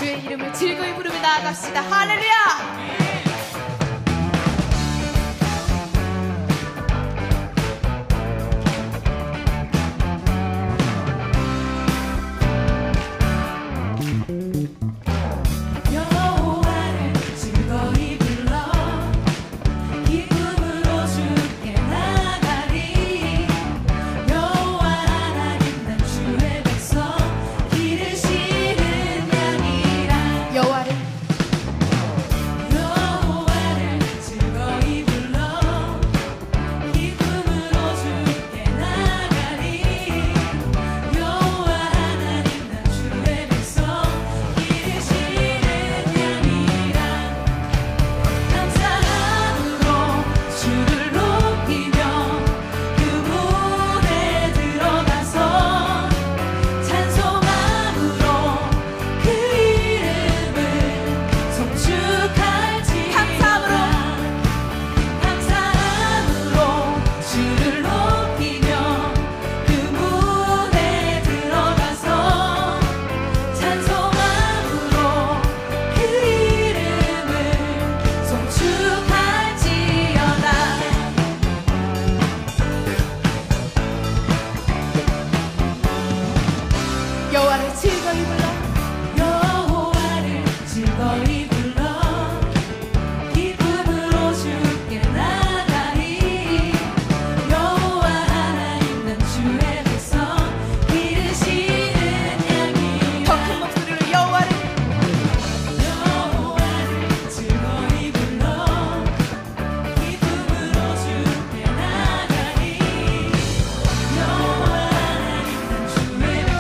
주의 이름을 즐거이 부르며 나아갑시다. 할렐루야. 여호와를 즐거이 불러 여호와를 즐거이 불러 기쁨으로 주께 나가리 여호와 하나님 난 주의 백성 기르시는 양이라 더 큰 목소리로 여호와를 즐거이 불러 기쁨으로 주께 나가리 여호와 하나님 난 주의 백성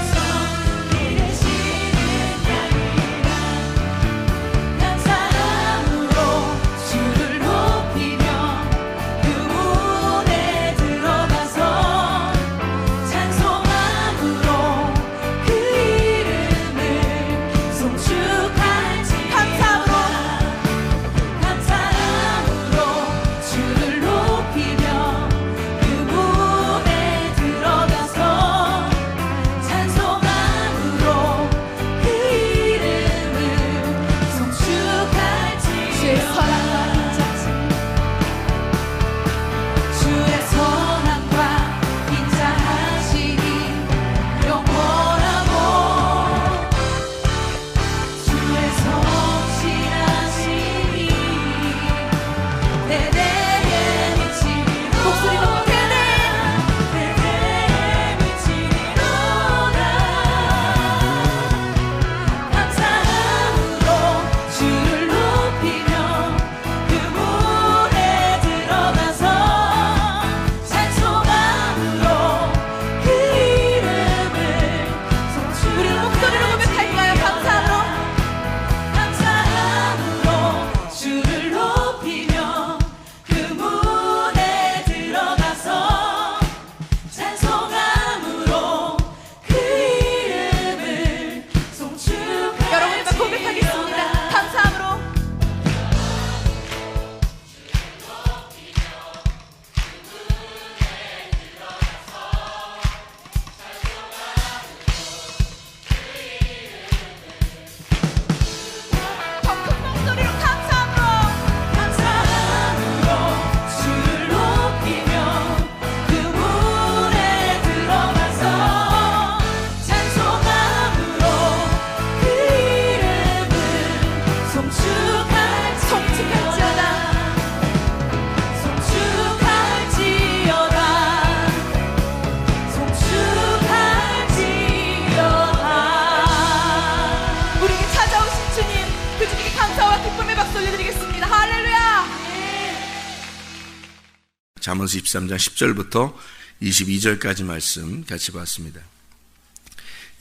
잠언서 23장 10절부터 22절까지 말씀 같이 봤습니다.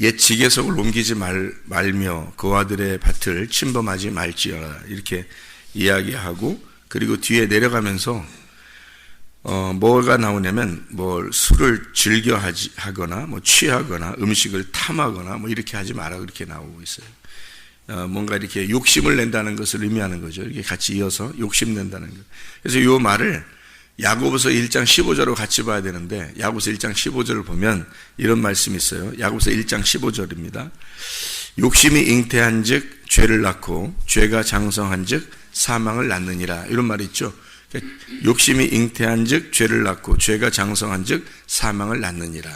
옛 지계석을 옮기지 말며 그 아들의 밭을 침범하지 말지어라 이렇게 이야기하고 그리고 뒤에 내려가면서 뭐가 나오냐면 술을 즐겨 하거나 취하거나 음식을 탐하거나 이렇게 하지 마라 그렇게 나오고 있어요. 뭔가 이렇게 욕심을 낸다는 것을 의미하는 거죠. 이렇게 같이 이어서 욕심 낸다는 것. 그래서 이 말을 야고보서 1장 15절로 같이 봐야 되는데 야고보서 1장 15절을 보면 이런 말씀이 있어요. 야고보서 1장 15절입니다. 욕심이 잉태한 즉 죄를 낳고 죄가 장성한 즉 사망을 낳느니라. 이런 말이 있죠. 그러니까 욕심이 잉태한 즉 죄를 낳고 죄가 장성한 즉 사망을 낳느니라.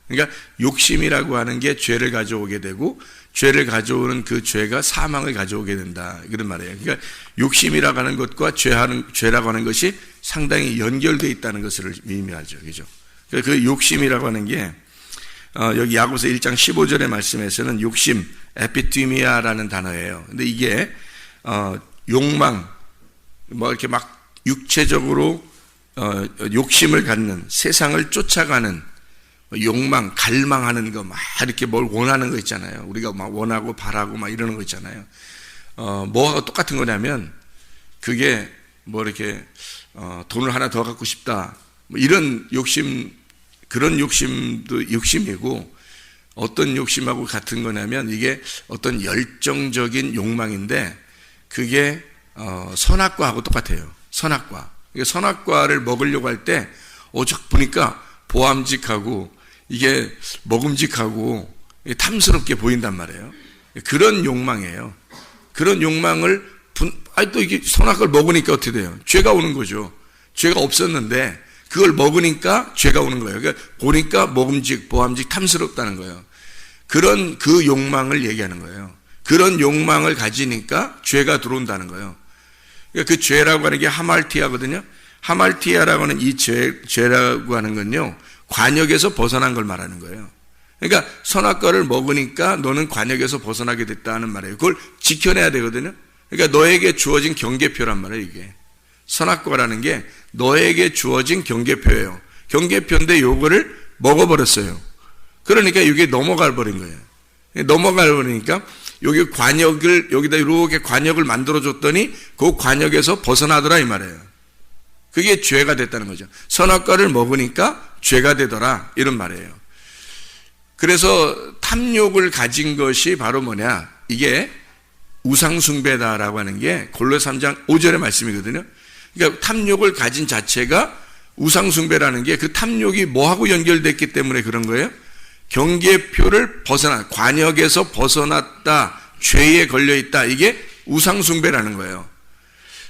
그러니까 욕심이라고 하는 게 죄를 가져오게 되고 죄를 가져오는 그 죄가 사망을 가져오게 된다. 그런 말이에요. 그러니까 욕심이라고 하는 것과 죄라고 하는 것이 상당히 연결되어 있다는 것을 의미하죠. 그죠? 그러니까 그 욕심이라고 하는 게 여기 야고보서 1장 15절의 말씀에서는 욕심, 에피티미아라는 단어예요. 근데 이게 욕망, 뭐 이렇게 막 육체적으로 욕심을 갖는, 세상을 쫓아가는 욕망, 갈망하는 거, 막 이렇게 뭘 원하는 거 있잖아요. 우리가 막 원하고 바라고 막 이러는 거 있잖아요. 뭐하고 똑같은 거냐면 그게 뭐 이렇게 돈을 하나 더 갖고 싶다, 뭐 이런 욕심, 그런 욕심도 욕심이고, 어떤 욕심하고 같은 거냐면 이게 어떤 열정적인 욕망인데 그게 선악과하고 똑같아요. 선악과. 선악과를 먹으려고 할 때 오죽 보니까 보암직하고 이게 먹음직하고 탐스럽게 보인단 말이에요. 그런 욕망이에요. 그런 욕망을 또 이게 선악과를 먹으니까 어떻게 돼요? 죄가 오는 거죠. 죄가 없었는데 그걸 먹으니까 죄가 오는 거예요. 그러니까 보니까 먹음직, 보암직, 탐스럽다는 거예요. 그런 그 욕망을 얘기하는 거예요. 그런 욕망을 가지니까 죄가 들어온다는 거예요. 그러니까 그 죄라고 하는 게 하말티아거든요. 하말티아라고 하는 이 죄라고 하는 건요, 관역에서 벗어난 걸 말하는 거예요. 그러니까 선악과를 먹으니까 너는 관역에서 벗어나게 됐다는 말이에요. 그걸 지켜내야 되거든요. 그러니까 너에게 주어진 경계표란 말이에요, 이게. 선악과라는 게 너에게 주어진 경계표예요. 경계표인데 요거를 먹어버렸어요. 그러니까 이게 넘어가 버린 거예요. 넘어가 버리니까 여기 관역을, 여기다 이렇게 관역을 만들어줬더니 그 관역에서 벗어나더라 이 말이에요. 그게 죄가 됐다는 거죠. 선악과를 먹으니까 죄가 되더라, 이런 말이에요. 그래서 탐욕을 가진 것이 바로 뭐냐, 이게 우상숭배다라고 하는 게 골로새 3장 5절의 말씀이거든요. 그러니까 탐욕을 가진 자체가 우상숭배라는 게 그 탐욕이 뭐하고 연결됐기 때문에 그런 거예요? 경계표를 벗어나, 관역에서 벗어났다, 죄에 걸려있다, 이게 우상숭배라는 거예요.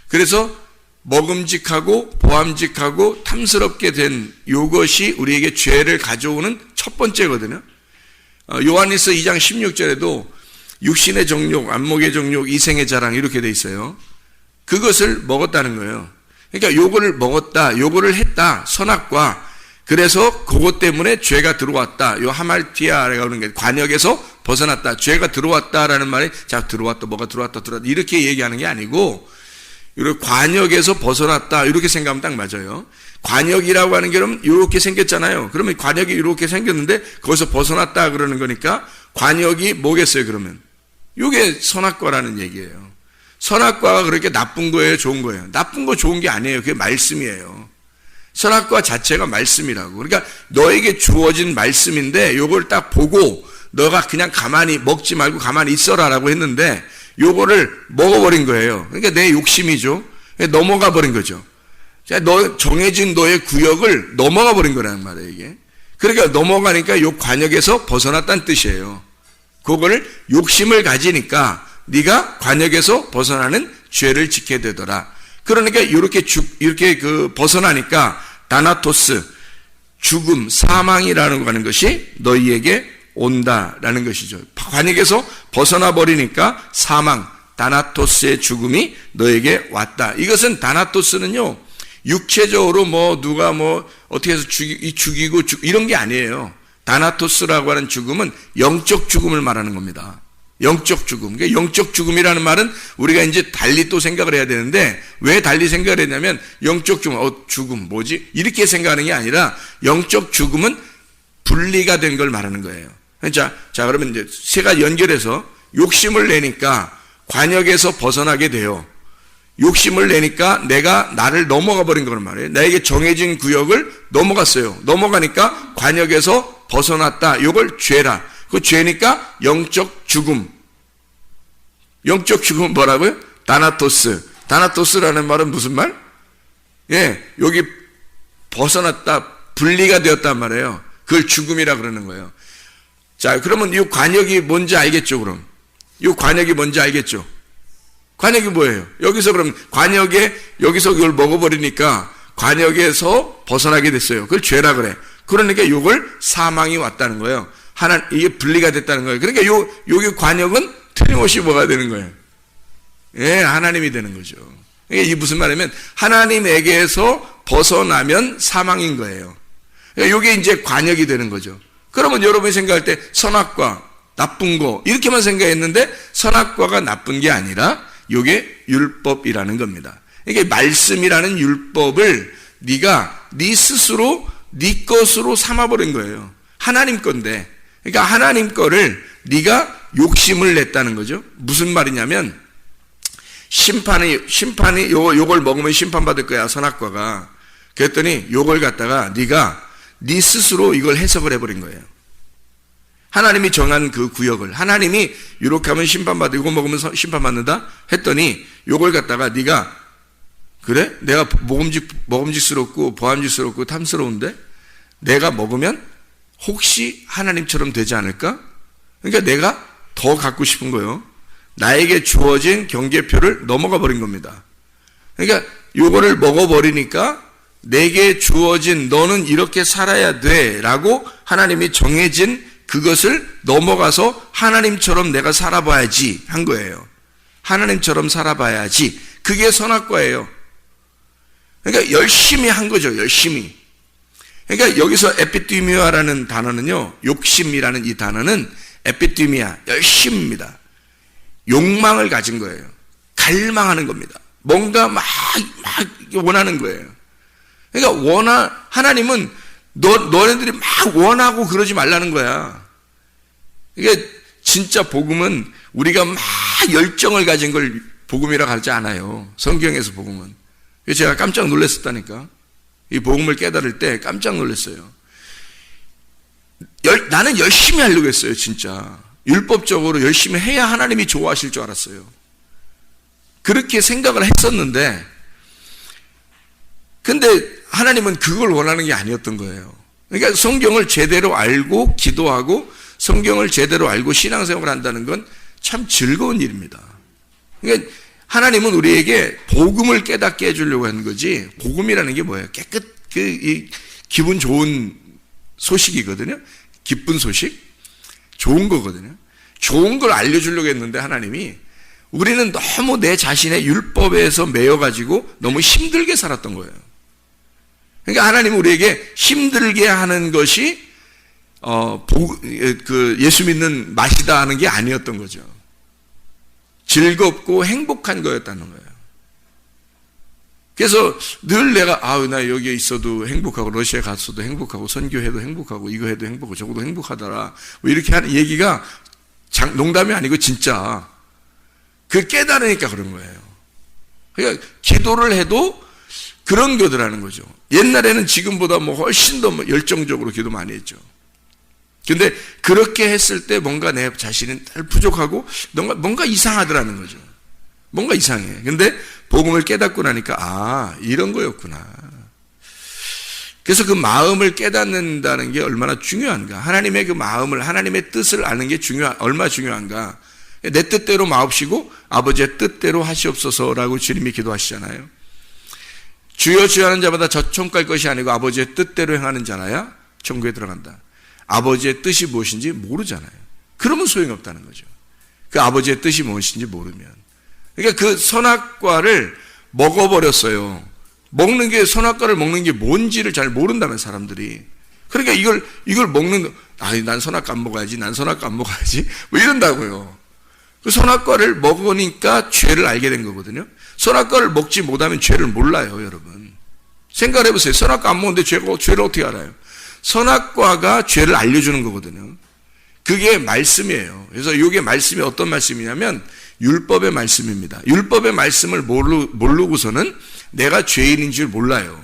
그래서 먹음직하고 보암직하고 탐스럽게 된 이것이 우리에게 죄를 가져오는 첫 번째거든요. 요한일서 2장 16절에도 육신의 정욕, 안목의 정욕, 이생의 자랑 이렇게 돼 있어요. 그것을 먹었다는 거예요. 그러니까 요거를 먹었다, 요거를 했다, 선악과. 그래서 그것 때문에 죄가 들어왔다. 요 하말티아라고 하는 게 관역에서 벗어났다, 죄가 들어왔다라는 말이, 자, 들어왔다, 뭐가 들어왔다, 이렇게 얘기하는 게 아니고, 이렇게 관역에서 벗어났다, 이렇게 생각하면 딱 맞아요. 관역이라고 하는 게 그러면 이렇게 생겼잖아요. 그러면 관역이 이렇게 생겼는데 거기서 벗어났다 그러는 거니까 관역이 뭐겠어요, 그러면? 이게 선악과라는 얘기예요. 선악과가 그렇게 나쁜 거예요, 좋은 거예요? 나쁜 거 좋은 게 아니에요. 그게 말씀이에요. 선악과 자체가 말씀이라고. 그러니까 너에게 주어진 말씀인데 이걸 딱 보고 너가 그냥 가만히 먹지 말고 가만히 있어라라고 했는데 요거를 먹어버린 거예요. 그러니까 내 욕심이죠. 넘어가 버린 거죠. 너 정해진 너의 구역을 넘어가 버린 거라는 말이에요, 이게. 그러니까 넘어가니까 요 관역에서 벗어났다는 뜻이에요. 그거를 욕심을 가지니까 네가 관역에서 벗어나는 죄를 짓게 되더라. 그러니까 이렇게 벗어나니까 다나토스, 죽음, 사망이라는 거 하는 것이 너희에게 온다라는 것이죠. 관역에서 벗어나 버리니까 사망, 다나토스의 죽음이 너에게 왔다. 이것은 다나토스는요, 육체적으로 뭐 누가 뭐 어떻게 해서 죽이고 이런 게 아니에요. 다나토스라고 하는 죽음은 영적 죽음을 말하는 겁니다. 영적 죽음. 그러니까 영적 죽음이라는 말은 우리가 이제 달리 또 생각을 해야 되는데, 왜 달리 생각을 했냐면 영적 죽음, 죽음 뭐지? 이렇게 생각하는 게 아니라 영적 죽음은 분리가 된 걸 말하는 거예요. 자, 그러면 이제 세 가지 연결해서 욕심을 내니까 관역에서 벗어나게 돼요. 욕심을 내니까 내가 나를 넘어가 버린 거란 말이에요. 나에게 정해진 구역을 넘어갔어요. 넘어가니까 관역에서 벗어났다. 이걸 죄라. 그 죄니까 영적 죽음. 영적 죽음은 뭐라고요? 다나토스. 다나토스라는 말은 무슨 말? 예, 여기 벗어났다, 분리가 되었단 말이에요. 그걸 죽음이라 그러는 거예요. 자, 그러면 이 관역이 뭔지 알겠죠, 그럼? 이 관역이 뭔지 알겠죠? 관역이 뭐예요? 여기서 그럼 관역에 여기서 이걸 먹어버리니까 관역에서 벗어나게 됐어요. 그걸 죄라 그래. 그러니까 이걸 사망이 왔다는 거예요. 이게 분리가 됐다는 거예요. 그러니까 여기 관역은 틀림없이 뭐가 되는 거예요? 예, 하나님이 되는 거죠. 이게 무슨 말이냐면 하나님에게서 벗어나면 사망인 거예요. 이게 이제 관역이 되는 거죠. 그러면 여러분이 생각할 때 선악과 나쁜 거 이렇게만 생각했는데 선악과가 나쁜 게 아니라 이게 율법이라는 겁니다. 이게 말씀이라는 율법을 네가 네 스스로 네 것으로 삼아버린 거예요. 하나님 건데. 그러니까 하나님 거를 네가 욕심을 냈다는 거죠. 무슨 말이냐면 심판이 요걸 먹으면 심판받을 거야, 선악과가. 그랬더니 요걸 갖다가 네가 네 스스로 이걸 해석을 해버린 거예요. 하나님이 정한 그 구역을 하나님이 이렇게 하면 심판받아, 이거 먹으면 심판받는다 했더니 요걸 갖다가 네가 그래? 내가 먹음직스럽고 보암직스럽고 탐스러운데 내가 먹으면 혹시 하나님처럼 되지 않을까? 그러니까 내가 더 갖고 싶은 거예요. 나에게 주어진 경계표를 넘어가 버린 겁니다. 그러니까 요거를 먹어버리니까 내게 주어진 너는 이렇게 살아야 돼 라고 하나님이 정해진 그것을 넘어가서 하나님처럼 내가 살아봐야지 한 거예요. 하나님처럼 살아봐야지. 그게 선악과예요. 그러니까 열심히 한 거죠. 열심히. 그러니까 여기서 에피티미아라는 단어는요, 욕심이라는 이 단어는 에피티미아, 열심입니다. 욕망을 가진 거예요. 갈망하는 겁니다. 뭔가 막 원하는 거예요. 그러니까 하나님은 너네들이 막 원하고 그러지 말라는 거야. 이게 진짜 복음은 우리가 막 열정을 가진 걸 복음이라고 하지 않아요. 성경에서 복음은. 그래서 제가 깜짝 놀랐었다니까. 이 복음을 깨달을 때 깜짝 놀랐어요. 나는 열심히 하려고 했어요, 진짜. 율법적으로 열심히 해야 하나님이 좋아하실 줄 알았어요. 그렇게 생각을 했었는데, 근데 하나님은 그걸 원하는 게 아니었던 거예요. 그러니까 성경을 제대로 알고 기도하고 성경을 제대로 알고 신앙생활을 한다는 건 참 즐거운 일입니다. 그러니까 하나님은 우리에게 복음을 깨닫게 해주려고 하는 거지, 복음이라는 게 뭐예요? 기분 좋은 소식이거든요. 기쁜 소식? 좋은 거거든요. 좋은 걸 알려주려고 했는데 하나님이 우리는 너무 내 자신의 율법에서 매여가지고 너무 힘들게 살았던 거예요. 그러니까 하나님은 우리에게 힘들게 하는 것이 예수 믿는 맛이다 하는 게 아니었던 거죠. 즐겁고 행복한 거였다는 거예요. 그래서 늘 내가 나 여기에 있어도 행복하고 러시아에 갔어도 행복하고 선교해도 행복하고 이거 해도 행복하고 저거도 행복하더라 뭐 이렇게 하는 얘기가 농담이 아니고 진짜 그 깨달으니까 그런 거예요. 그러니까 기도를 해도 그런 거더라는 거죠. 옛날에는 지금보다 뭐 훨씬 더 열정적으로 기도 많이 했죠. 근데 그렇게 했을 때 뭔가 내 자신은 부족하고 뭔가 이상하더라는 거죠. 뭔가 이상해. 근데 복음을 깨닫고 나니까 이런 거였구나. 그래서 그 마음을 깨닫는다는 게 얼마나 중요한가. 하나님의 그 마음을, 하나님의 뜻을 아는 게 얼마나 중요한가. 내 뜻대로 마옵시고 아버지의 뜻대로 하시옵소서라고 주님이 기도하시잖아요. 주여 주여 하는 자마다 저 천국 갈 것이 아니고 아버지의 뜻대로 행하는 자라야 천국에 들어간다. 아버지의 뜻이 무엇인지 모르잖아요. 그러면 소용이 없다는 거죠. 그 아버지의 뜻이 무엇인지 모르면. 그러니까 그 선악과를 먹어버렸어요. 선악과를 먹는 게 뭔지를 잘 모른다면 사람들이. 그러니까 이걸 먹는, 난 선악과 안 먹어야지, 난 선악과 안 먹어야지, 뭐 이런다고요. 그 선악과를 먹으니까 죄를 알게 된 거거든요. 선악과를 먹지 못하면 죄를 몰라요, 여러분. 생각을 해보세요. 선악과 안 먹는데 죄를 어떻게 알아요? 선악과가 죄를 알려주는 거거든요. 그게 말씀이에요. 그래서 이게 말씀이 어떤 말씀이냐면 율법의 말씀입니다. 율법의 말씀을 모르고서는 내가 죄인인 줄 몰라요.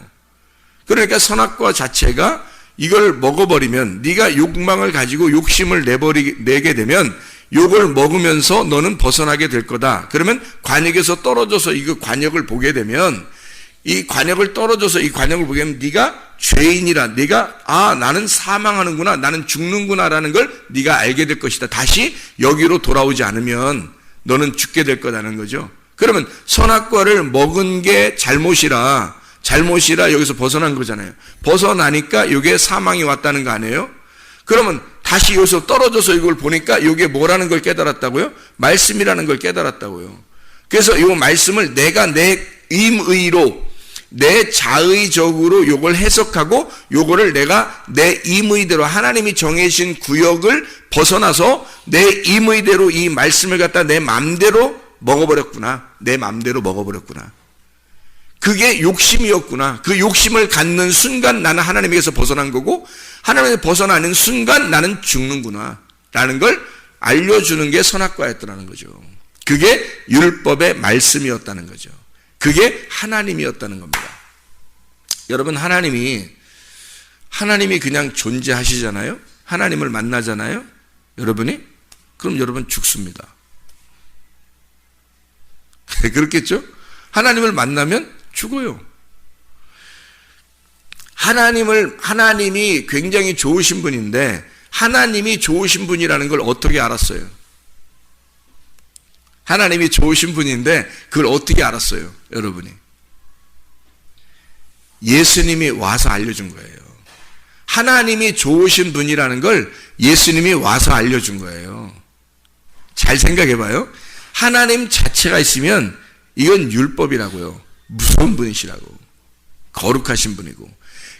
그러니까 선악과 자체가 이걸 먹어버리면 네가 욕망을 가지고 욕심을 내게 되면 욕을 먹으면서 너는 벗어나게 될 거다. 그러면 관역에서 떨어져서 이거 관역을 보게 되면 이 관역을 떨어져서 이 관역을 보게 하면 네가 죄인이라, 네가 나는 사망하는구나, 나는 죽는구나라는 걸 네가 알게 될 것이다. 다시 여기로 돌아오지 않으면 너는 죽게 될 거라는 거죠. 그러면 선악과를 먹은 게 잘못이라 여기서 벗어난 거잖아요. 벗어나니까 이게 사망이 왔다는 거 아니에요? 그러면 다시 여기서 떨어져서 이걸 보니까 이게 뭐라는 걸 깨달았다고요? 말씀이라는 걸 깨달았다고요. 그래서 이 말씀을 내가 내 임의로, 내 자의적으로 요걸 해석하고 요거를 내가 내 임의대로 하나님이 정해진 구역을 벗어나서 내 임의대로 이 말씀을 갖다 내 맘대로 먹어버렸구나. 내 맘대로 먹어버렸구나. 그게 욕심이었구나. 그 욕심을 갖는 순간 나는 하나님에게서 벗어난 거고, 하나님에서 벗어나는 순간 나는 죽는구나 라는 걸 알려주는 게 선악과였다는 거죠. 그게 율법의 말씀이었다는 거죠. 그게 하나님이었다는 겁니다. 여러분, 하나님이 그냥 존재하시잖아요. 하나님을 만나잖아요. 여러분이? 그럼 여러분 죽습니다. 그렇겠죠? 하나님을 만나면 죽어요. 하나님이 굉장히 좋으신 분인데, 하나님이 좋으신 분이라는 걸 어떻게 알았어요? 하나님이 좋으신 분인데 그걸 어떻게 알았어요? 여러분이. 예수님이 와서 알려준 거예요. 하나님이 좋으신 분이라는 걸 예수님이 와서 알려준 거예요. 잘 생각해 봐요. 하나님 자체가 있으면 이건 율법이라고요. 무서운 분이시라고. 거룩하신 분이고.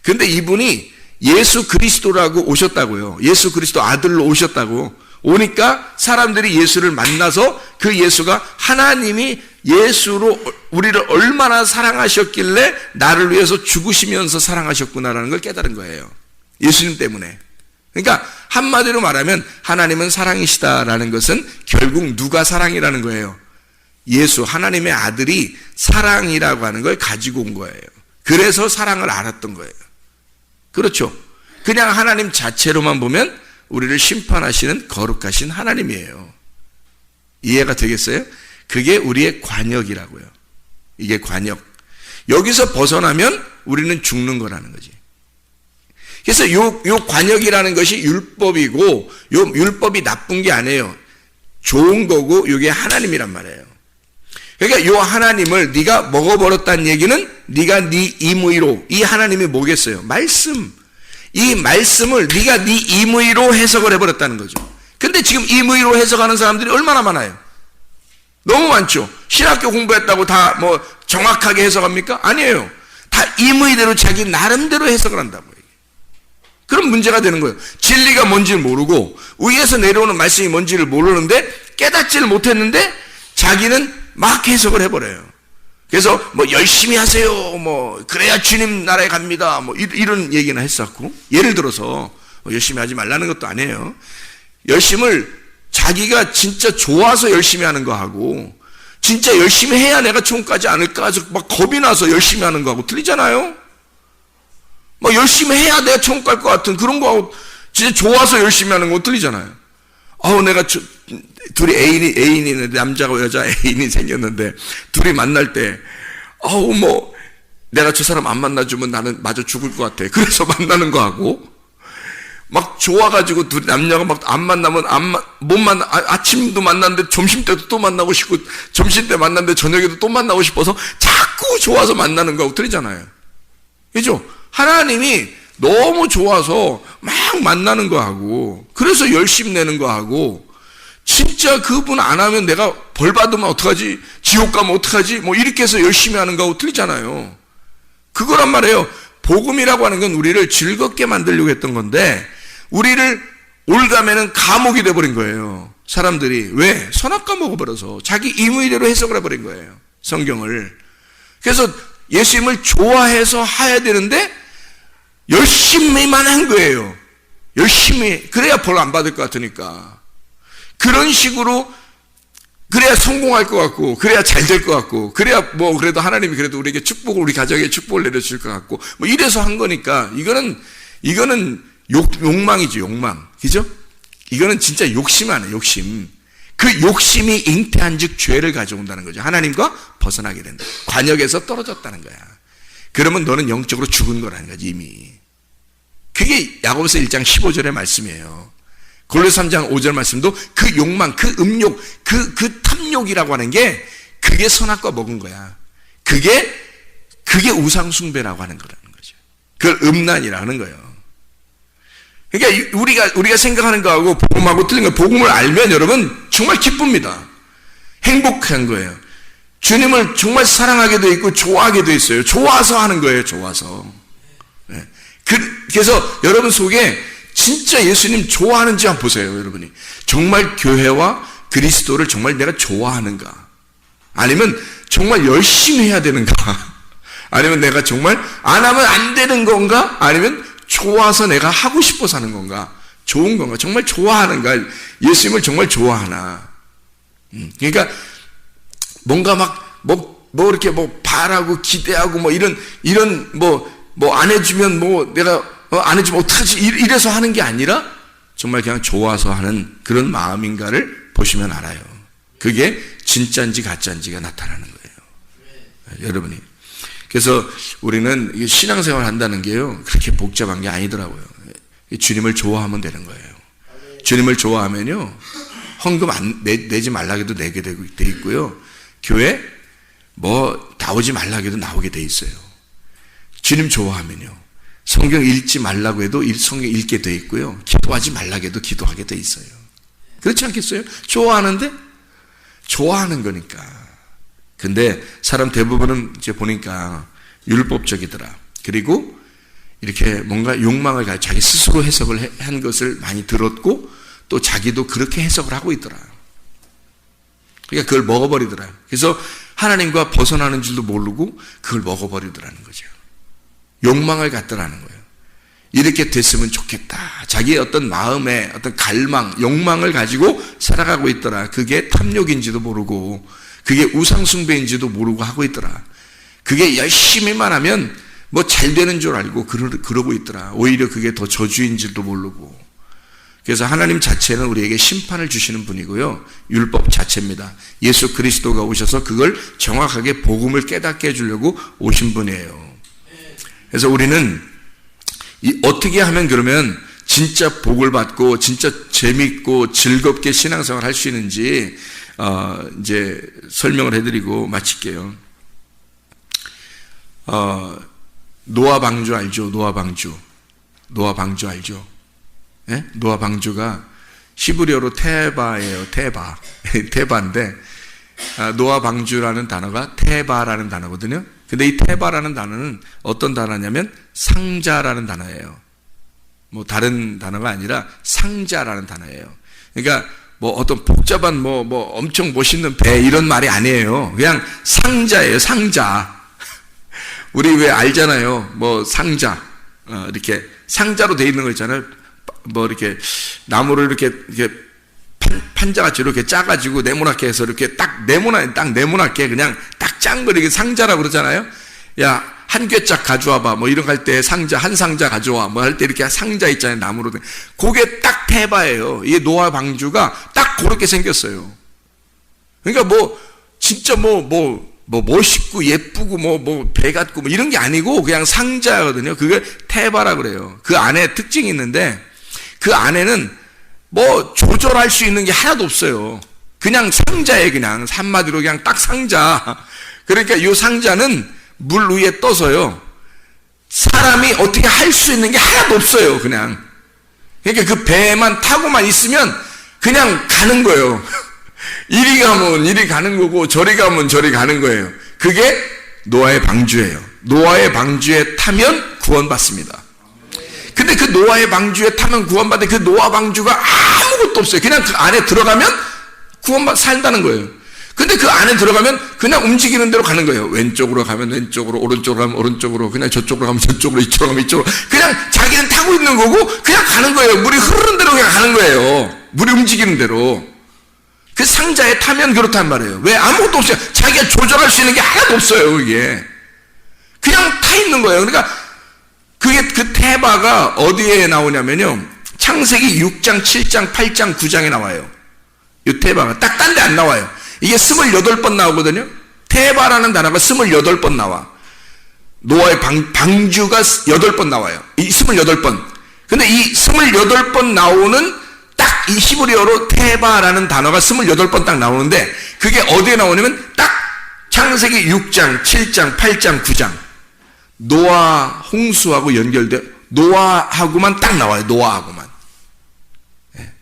근데 이분이 예수 그리스도라고 오셨다고요. 예수 그리스도 아들로 오셨다고. 오니까 사람들이 예수를 만나서 그 예수가 하나님이 예수로 우리를 얼마나 사랑하셨길래 나를 위해서 죽으시면서 사랑하셨구나라는 걸 깨달은 거예요. 예수님 때문에. 그러니까 한마디로 말하면 하나님은 사랑이시다라는 것은 결국 누가 사랑이라는 거예요? 예수, 하나님의 아들이 사랑이라고 하는 걸 가지고 온 거예요. 그래서 사랑을 알았던 거예요. 그렇죠? 그냥 하나님 자체로만 보면 우리를 심판하시는 거룩하신 하나님이에요. 이해가 되겠어요? 그게 우리의 관역이라고요. 이게 관역. 여기서 벗어나면 우리는 죽는 거라는 거지. 그래서 요 관역이라는 것이 율법이고, 요 율법이 나쁜 게 아니에요. 좋은 거고, 이게 하나님이란 말이에요. 그러니까 요 하나님을 네가 먹어버렸다는 얘기는 네가 네 임의로, 이 하나님이 뭐겠어요? 말씀. 이 말씀을 네가 네 임의로 해석을 해버렸다는 거죠. 근데 지금 임의로 해석하는 사람들이 얼마나 많아요? 너무 많죠. 신학교 공부했다고 다 뭐 정확하게 해석합니까? 아니에요. 다 임의대로 자기 나름대로 해석을 한다고. 그럼 문제가 되는 거예요. 진리가 뭔지를 모르고 위에서 내려오는 말씀이 뭔지를 모르는데 깨닫지를 못했는데 자기는 막 해석을 해버려요. 그래서 뭐 열심히 하세요. 뭐 그래야 주님 나라에 갑니다. 뭐 이런 얘기나 했었고, 예를 들어서 열심히 하지 말라는 것도 아니에요. 열심을 자기가 진짜 좋아서 열심히 하는 거 하고, 진짜 열심히 해야 내가 천국 가지 않을까 해서 막 겁이 나서 열심히 하는 거하고 틀리잖아요. 막 열심히 해야 내가 천국 갈 것 같은 그런 거하고 진짜 좋아서 열심히 하는 거 틀리잖아요. 내가 둘이 애인이 남자가 여자 애인이 생겼는데 둘이 만날 때 뭐 내가 저 사람 안 만나주면 나는 마저 죽을 것 같아. 그래서 만나는 거 하고, 막 좋아가지고 둘이 남녀가 막 안 만나면 못 만나. 아침도 만났는데 점심 때도 또 만나고 싶고, 점심 때 만났는데 저녁에도 또 만나고 싶어서 자꾸 좋아서 만나는 거하고 틀리잖아요. 그죠? 하나님이 너무 좋아서 막 만나는 거하고, 그래서 열심 내는 거하고, 진짜 그분 안 하면 내가 벌 받으면 어떡하지? 지옥 가면 어떡하지? 뭐 이렇게 해서 열심히 하는 거하고 틀리잖아요. 그거란 말이에요. 복음이라고 하는 건 우리를 즐겁게 만들려고 했던 건데, 우리를 올가매는 감옥이 돼버린 거예요. 사람들이. 왜? 선악과 먹어버려서 자기 임의대로 해석을 해버린 거예요. 성경을. 그래서 예수님을 좋아해서 해야 되는데 열심히만 한 거예요. 열심히. 그래야 벌 안 받을 것 같으니까. 그런 식으로 그래야 성공할 것 같고, 그래야 잘 될 것 같고, 그래야 뭐 그래도 하나님이 그래도 우리에게 축복을, 우리 가정에 축복을 내려줄 것 같고, 뭐 이래서 한 거니까, 이거는 욕망이죠, 욕망. 그죠? 이거는 진짜 욕심 아니에요, 욕심. 그 욕심이 잉태한 즉 죄를 가져온다는 거죠. 하나님과 벗어나게 된다. 관역에서 떨어졌다는 거야. 그러면 너는 영적으로 죽은 거라는 거지, 이미. 그게 야고보서 1장 15절의 말씀이에요. 골로새 3장 5절 말씀도 그 욕망, 그 음욕, 그 탐욕이라고 하는 게 그게 선악과 먹은 거야. 그게 우상숭배라고 하는 거라는 거죠. 그걸 음란이라는 거예요. 그러니까 우리가 생각하는 거하고 복음하고 틀린 거, 복음을 알면 여러분 정말 기쁩니다. 행복한 거예요. 주님을 정말 사랑하게 돼 있고 좋아하게 돼 있어요. 좋아서 하는 거예요. 좋아서. 네. 그래서 여러분 속에 진짜 예수님 좋아하는지 한번 보세요. 여러분이 정말 교회와 그리스도를 정말 내가 좋아하는가, 아니면 정말 열심히 해야 되는가, 아니면 내가 정말 안 하면 안 되는 건가, 아니면 좋아서 내가 하고 싶어서 하는 건가, 좋은 건가, 정말 좋아하는가, 예수님을 정말 좋아하나. 그러니까 뭔가 막 뭐 이렇게 바라고 기대하고 이런 안 해주면 내가 안 해주면 어떡하지, 이래서 하는 게 아니라 정말 그냥 좋아서 하는 그런 마음인가를 보시면 알아요. 그게 진짜인지 가짜인지가 나타나는 거예요. 여러분이. 그래서 우리는 신앙생활 한다는 게요, 그렇게 복잡한 게 아니더라고요. 주님을 좋아하면 되는 거예요. 주님을 좋아하면요, 헌금 내지 말라고 해도 내게 돼 있고요, 교회 나오지 말라고 해도 나오게 돼 있어요. 주님 좋아하면요, 성경 읽지 말라고 해도 성경 읽게 돼 있고요, 기도하지 말라고 해도 기도하게 돼 있어요. 그렇지 않겠어요? 좋아하는데? 좋아하는 거니까. 근데 사람 대부분은 이제 보니까 율법적이더라. 그리고 이렇게 뭔가 욕망을 가지고 자기 스스로 해석을 한 것을 많이 들었고, 또 자기도 그렇게 해석을 하고 있더라. 그러니까 그걸 먹어버리더라. 그래서 하나님과 벗어나는 줄도 모르고 그걸 먹어버리더라는 거죠. 욕망을 갖더라는 거예요. 이렇게 됐으면 좋겠다. 자기의 어떤 마음의 어떤 갈망, 욕망을 가지고 살아가고 있더라. 그게 탐욕인지도 모르고, 그게 우상숭배인지도 모르고 하고 있더라. 그게 열심히만 하면 잘 되는 줄 알고 그러고 있더라. 오히려 그게 더 저주인지도 모르고. 그래서 하나님 자체는 우리에게 심판을 주시는 분이고요, 율법 자체입니다. 예수 그리스도가 오셔서 그걸 정확하게 복음을 깨닫게 해주려고 오신 분이에요. 그래서 우리는 어떻게 하면 그러면 진짜 복을 받고 진짜 재밌고 즐겁게 신앙생활 할 수 있는지 이제 설명을 해드리고 마칠게요. 노아 방주 알죠? 노아 방주 알죠? 네? 노아 방주가 히브리어로 테바예요. 테바인데 노아 방주라는 단어가 테바라는 단어거든요. 근데 이 테바라는 단어는 어떤 단어냐면 상자라는 단어예요. 다른 단어가 아니라 상자라는 단어예요. 그러니까 어떤 복잡한 엄청 멋있는 배 이런 말이 아니에요. 그냥 상자예요. 상자. 우리 왜 알잖아요. 상자. 이렇게 상자로 돼 있는 거 있잖아요. 이렇게 나무를 이렇게 판자같이 이렇게 짜가지고 네모나게 해서 이렇게 딱 네모나게 그냥 딱 짠 거 이렇게 상자라고 그러잖아요. 야, 한 꿰짝 가져와봐. 이런 거 할 때 상자, 한 상자 가져와. 할 때 이렇게 상자 있잖아요. 나무로 된. 그게 딱 테바예요. 이 노아 방주가 딱 그렇게 생겼어요. 그러니까 진짜 멋있고 예쁘고 배 같고 이런 게 아니고 그냥 상자거든요. 그게 테바라 그래요. 그 안에 특징이 있는데, 그 안에는 조절할 수 있는 게 하나도 없어요. 그냥 상자예요. 그냥 한마디로 그냥 딱 상자. 그러니까 이 상자는 물 위에 떠서요, 사람이 어떻게 할 수 있는 게 하나도 없어요. 그냥. 그러니까 그 배만 타고만 있으면 그냥 가는 거예요. 이리 가면 이리 가는 거고 저리 가면 저리 가는 거예요. 그게 노아의 방주예요. 노아의 방주에 타면 구원받습니다. 근데 그 노아의 방주에 타면 구원받는데 그 노아 방주가 아무것도 없어요. 그냥 그 안에 들어가면 산다는 거예요. 근데 그 안에 들어가면 그냥 움직이는 대로 가는 거예요. 왼쪽으로 가면 왼쪽으로, 오른쪽으로 가면 오른쪽으로, 그냥 저쪽으로 가면 저쪽으로, 이쪽으로 가면 이쪽으로. 그냥 자기는 타고 있는 거고 그냥 가는 거예요. 물이 흐르는 대로 그냥 가는 거예요. 물이 움직이는 대로. 그 상자에 타면 그렇단 말이에요. 왜? 아무것도 없어요. 자기가 조절할 수 있는 게 하나도 없어요. 그게 그냥 타 있는 거예요. 그러니까 그게 그 테바가 어디에 나오냐면요, 창세기 6장, 7장, 8장, 9장에 나와요. 이 테바가 딱 딴 데 안 나와요. 이게 28번 나오거든요. 테바라는 단어가 28번 나와. 노아의 방주가 8번 나와요. 이 28번. 근데 이 28번 나오는 딱 이 히브리어로 테바라는 단어가 28번 딱 나오는데 그게 어디에 나오냐면 딱 창세기 6장, 7장, 8장, 9장. 노아 홍수하고 연결돼 노아하고만 딱 나와요. 노아하고만. 예.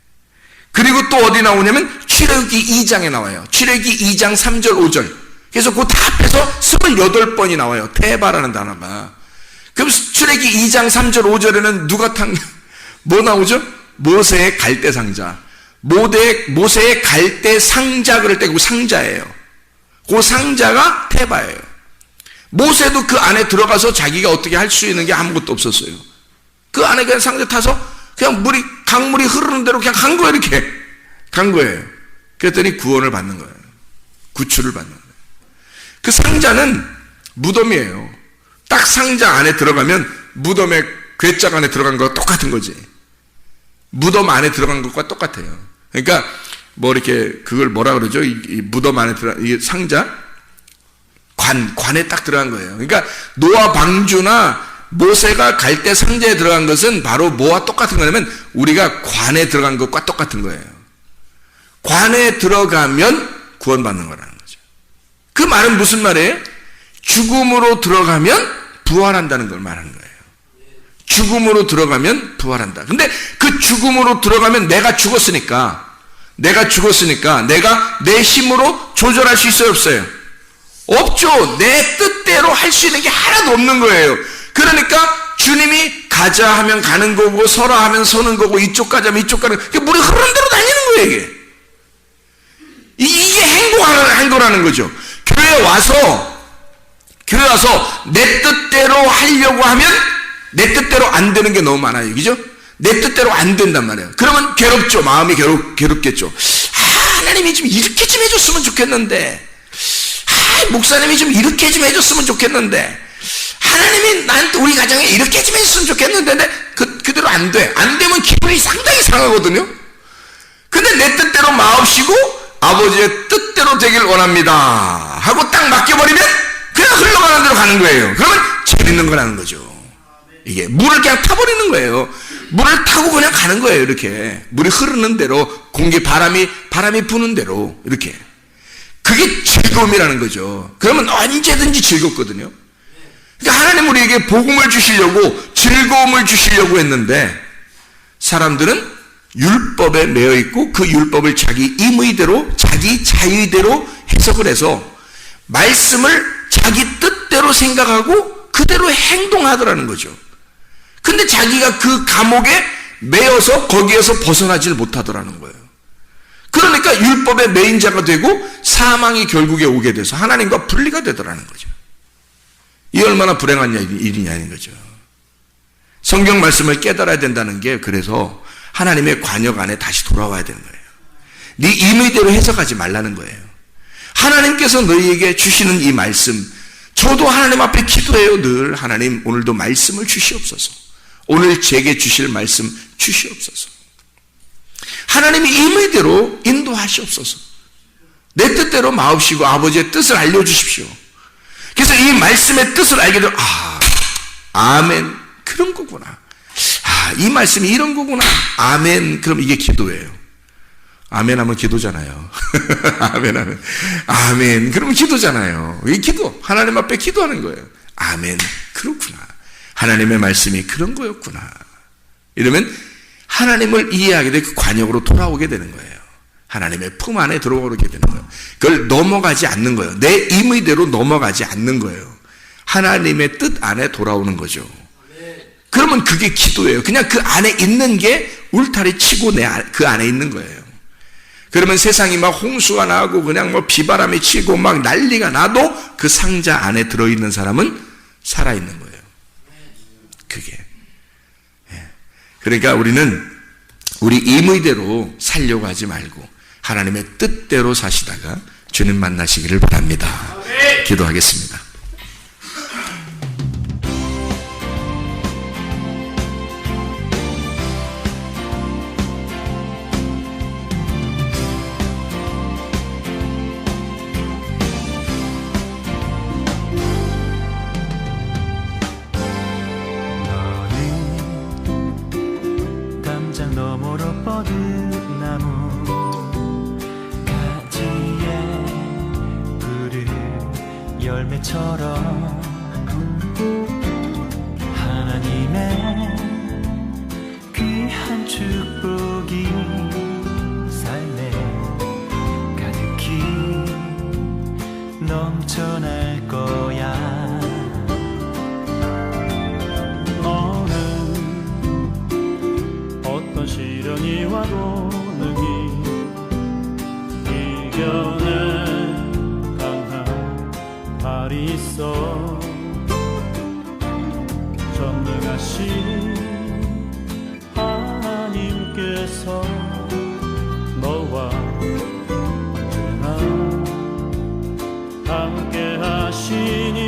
그리고 또 어디 나오냐면 출애굽기 2장에 나와요. 출애굽기 2장 3절 5절. 그래서 그 다 합해서 28번이 나와요. 테바라는 단어가. 그럼 출애굽기 2장 3절 5절에는 뭐 나오죠? 모세의 갈대 상자. 모세의 갈대 상자 그럴 때 그 상자예요. 그 상자가 테바예요. 모세도 그 안에 들어가서 자기가 어떻게 할 수 있는 게 아무것도 없었어요. 그 안에 그냥 상자 타서 그냥 강물이 흐르는 대로 그냥 간 거예요. 이렇게 간 거예요. 그랬더니 구원을 받는 거예요. 구출을 받는 거예요. 그 상자는 무덤이에요. 딱 상자 안에 들어가면 무덤의 괴짝 안에 들어간 거와 똑같은 거지. 무덤 안에 들어간 것과 똑같아요. 그러니까 뭐 이렇게 그걸 뭐라 그러죠? 이 무덤 안에 이 상자 관에 딱 들어간 거예요. 그러니까 노아 방주나 모세가 갈대 상자에 들어간 것은 바로 뭐와 똑같은 거냐면 우리가 관에 들어간 것과 똑같은 거예요. 관에 들어가면 구원받는 거라는 거죠. 그 말은 무슨 말이에요? 죽음으로 들어가면 부활한다는 걸 말하는 거예요. 죽음으로 들어가면 부활한다. 근데 그 죽음으로 들어가면 내가 죽었으니까 내가 내 힘으로 조절할 수 있어요, 없어요? 없죠. 내 뜻대로 할 수 있는 게 하나도 없는 거예요. 그러니까 주님이 가자 하면 가는 거고 서라 하면 서는 거고 이쪽 가자 하면 이쪽 가는 거고 물이 흐르는 대로 다니는 거예요. 이게 행동하는 거라는 거죠. 교회에 와서 내 뜻대로 하려고 하면 내 뜻대로 안 되는 게 너무 많아요. 그죠? 내 뜻대로 안 된단 말이에요. 그러면 괴롭죠. 마음이 괴롭겠죠. 하나님이 좀 이렇게 좀 해줬으면 좋겠는데, 목사님이 좀 이렇게 좀 해줬으면 좋겠는데, 하나님이 나한테 우리 가정에 이렇게 좀 해줬으면 좋겠는데, 근데 그대로 안 돼. 안 되면 기분이 상당히 상하거든요. 근데 내 뜻대로 마옵시고 아버지의 뜻대로 되길 원합니다 하고 딱 맡겨버리면 그냥 흘러가는 대로 가는 거예요. 그러면 재밌는 거라는 거죠. 이게 물을 그냥 타버리는 거예요. 물을 타고 그냥 가는 거예요. 이렇게 물이 흐르는 대로 바람이 부는 대로 이렇게. 그게 즐거움이라는 거죠. 그러면 언제든지 즐겁거든요. 그러니까 하나님 우리에게 복음을 주시려고 즐거움을 주시려고 했는데 사람들은 율법에 매여 있고 그 율법을 자기 임의대로 자기 자의대로 해석을 해서 말씀을 자기 뜻대로 생각하고 그대로 행동하더라는 거죠. 근데 자기가 그 감옥에 매여서 거기에서 벗어나질 못하더라는 거예요. 그러니까 율법의 매인자가 되고 사망이 결국에 오게 돼서 하나님과 분리가 되더라는 거죠. 이 얼마나 불행한 일이냐는 거죠. 성경 말씀을 깨달아야 된다는 게 그래서 하나님의 관역 안에 다시 돌아와야 되는 거예요. 네 임의대로 해석하지 말라는 거예요. 하나님께서 너희에게 주시는 이 말씀, 저도 하나님 앞에 기도해요. 늘 하나님 오늘도 말씀을 주시옵소서. 오늘 제게 주실 말씀 주시옵소서. 하나님이 임의대로 인도하시옵소서. 내 뜻대로 마옵시고 아버지의 뜻을 알려주십시오. 그래서 이 말씀의 뜻을 알게 되면 아멘, 그런 거구나. 이 말씀이 이런 거구나. 아멘. 그럼 이게 기도예요. 아멘 하면 기도잖아요. 아멘 하면 아멘 그러면 기도잖아요. 이게 기도. 하나님 앞에 기도하는 거예요. 아멘, 그렇구나. 하나님의 말씀이 그런 거였구나. 이러면 하나님을 이해하게 돼 그 관역으로 돌아오게 되는 거예요. 하나님의 품 안에 들어오게 되는 거예요. 그걸 넘어가지 않는 거예요. 내 임의대로 넘어가지 않는 거예요. 하나님의 뜻 안에 돌아오는 거죠. 그러면 그게 기도예요. 그냥 그 안에 있는 게 울타리 치고 그 안에 있는 거예요. 그러면 세상이 막 홍수가 나고 그냥 뭐 비바람이 치고 막 난리가 나도 그 상자 안에 들어있는 사람은 살아있는 거예요. 그게. 그러니까 우리는 우리 임의대로 살려고 하지 말고 하나님의 뜻대로 사시다가 주님 만나시기를 바랍니다. 기도하겠습니다. 열매처럼 하나님의 귀한 축복이 삶에 가득히 넘쳐날 거야. 너는 어떤 시련이 와도 능히 이겨낼 강한 발이 있어. 전능하신 하나님께서 너와 언제나 함께 하시니.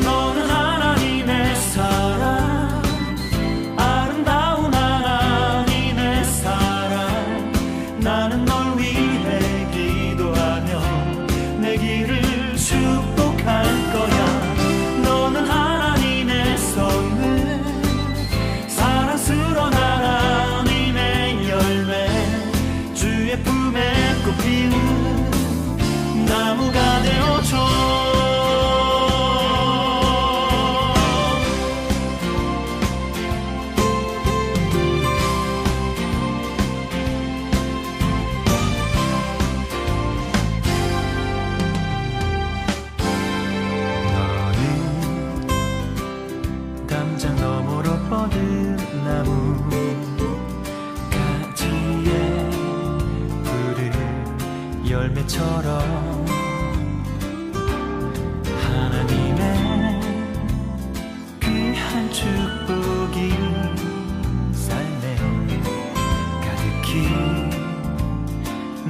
너는 하나님의 사랑, 아름다운 하나님의 사랑. 나는 널 위해 기도하며 내 길을 축복할 거야. 너는 하나님의 선물, 사랑스러운 하나님의 열매, 주의 품에 꽃 피운 나무가 되어줘. 담장 너머로 뻗은 나무 가지에 푸른 열매처럼 하나님의 귀한 축복이 삶에 가득히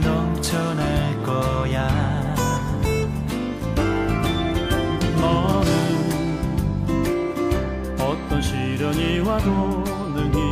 넘쳐날 거야. 너는 어떤 시련이 와도 능히